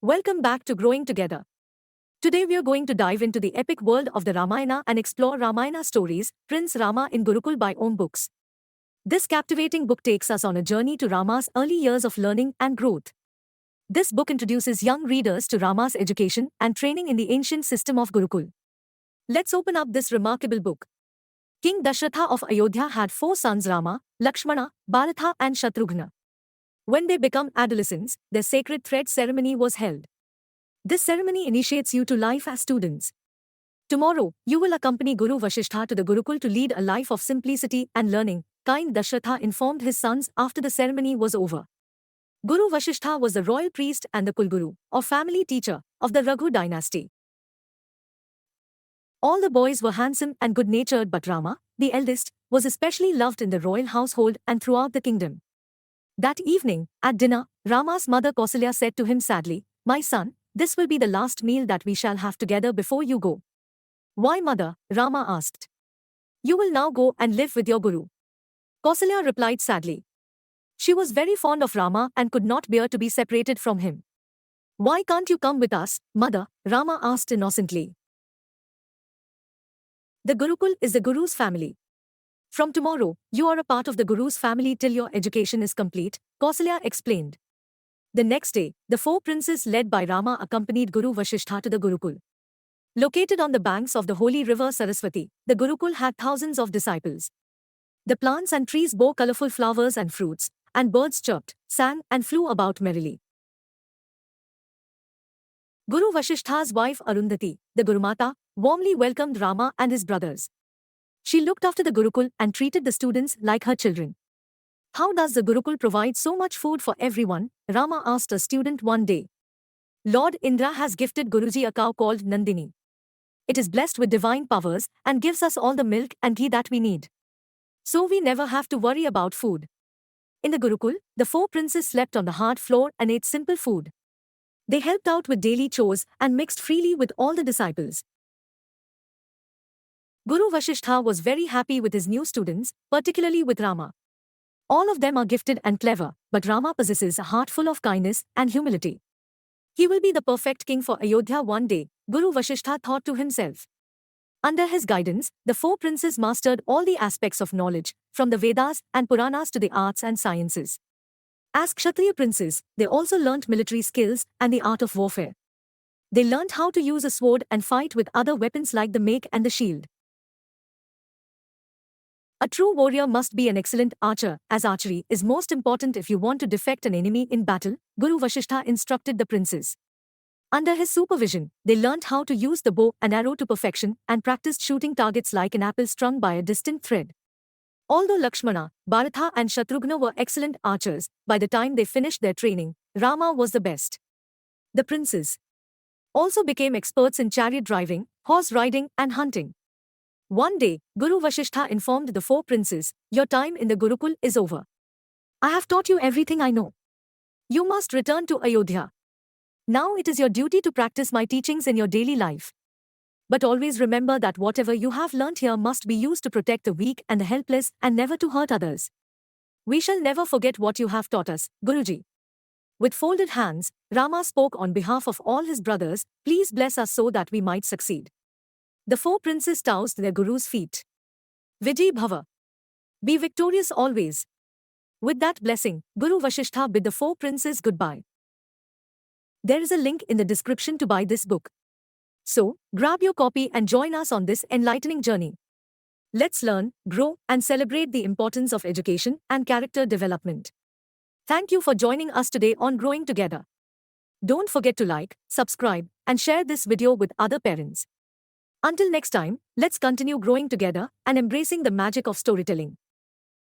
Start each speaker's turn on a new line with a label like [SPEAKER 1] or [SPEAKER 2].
[SPEAKER 1] Welcome back to Growing Together. Today we are going to dive into the epic world of the Ramayana and explore Ramayana stories, Prince Rama in Gurukul by Om Books. This captivating book takes us on a journey to Rama's early years of learning and growth. This book introduces young readers to Rama's education and training in the ancient system of Gurukul. Let's open up this remarkable book. King Dashratha of Ayodhya had 4 sons Rama, Lakshmana, Bharatha and Shatrughna. When they become adolescents, their sacred thread ceremony was held. This ceremony initiates you to life as students. Tomorrow, you will accompany Guru Vasishtha to the Gurukul to lead a life of simplicity and learning, kind Dashratha informed his sons after the ceremony was over. Guru Vasishtha was the royal priest and the Kulguru, or family teacher, of the Raghu dynasty. All the boys were handsome and good-natured, but Rama, the eldest, was especially loved in the royal household and throughout the kingdom. That evening, at dinner, Rama's mother Kausalya said to him sadly, "My son, this will be the last meal that we shall have together before you go." "Why, mother?" Rama asked. "You will now go and live with your Guru." Kausalya replied sadly. She was very fond of Rama and could not bear to be separated from him. "Why can't you come with us, mother?" Rama asked innocently. "The Gurukul is the Guru's family. From tomorrow, you are a part of the Guru's family till your education is complete," Kausalya explained. The next day, the 4 princes led by Rama accompanied Guru Vasishtha to the Gurukul. Located on the banks of the holy river Saraswati, the Gurukul had thousands of disciples. The plants and trees bore colorful flowers and fruits, and birds chirped, sang, and flew about merrily. Guru Vasishtha's wife Arundhati, the Gurumata, warmly welcomed Rama and his brothers. She looked after the Gurukul and treated the students like her children. "How does the Gurukul provide so much food for everyone?" Rama asked a student one day. "Lord Indra has gifted Guruji a cow called Nandini. It is blessed with divine powers and gives us all the milk and ghee that we need. So we never have to worry about food." In the Gurukul, the 4 princes slept on the hard floor and ate simple food. They helped out with daily chores and mixed freely with all the disciples. Guru Vasishtha was very happy with his new students, particularly with Rama. All of them are gifted and clever, but Rama possesses a heart full of kindness and humility. He will be the perfect king for Ayodhya one day, Guru Vasishtha thought to himself. Under his guidance, the 4 princes mastered all the aspects of knowledge, from the Vedas and Puranas to the arts and sciences. As Kshatriya princes, they also learnt military skills and the art of warfare. They learnt how to use a sword and fight with other weapons like the make and the shield. A true warrior must be an excellent archer, as archery is most important if you want to defeat an enemy in battle, Guru Vasishtha instructed the princes. Under his supervision, they learnt how to use the bow and arrow to perfection and practiced shooting targets like an apple strung by a distant thread. Although Lakshmana, Bharatha and Shatrughna were excellent archers, by the time they finished their training, Rama was the best. The princes also became experts in chariot driving, horse riding and hunting. One day, Guru Vasishtha informed the 4 princes, "Your time in the Gurukul is over. I have taught you everything I know. You must return to Ayodhya. Now it is your duty to practice my teachings in your daily life. But always remember that whatever you have learnt here must be used to protect the weak and the helpless and never to hurt others. We shall never forget what you have taught us, Guruji." With folded hands, Rama spoke on behalf of all his brothers, "Please bless us so that we might succeed." The 4 princes tossed their Guru's feet. "Vijay Bhava. Be victorious always." With that blessing, Guru Vasishtha bid the 4 princes goodbye. There is a link in the description to buy this book. So, grab your copy and join us on this enlightening journey. Let's learn, grow, and celebrate the importance of education and character development. Thank you for joining us today on Growing Together. Don't forget to like, subscribe, and share this video with other parents. Until next time, let's continue growing together and embracing the magic of storytelling.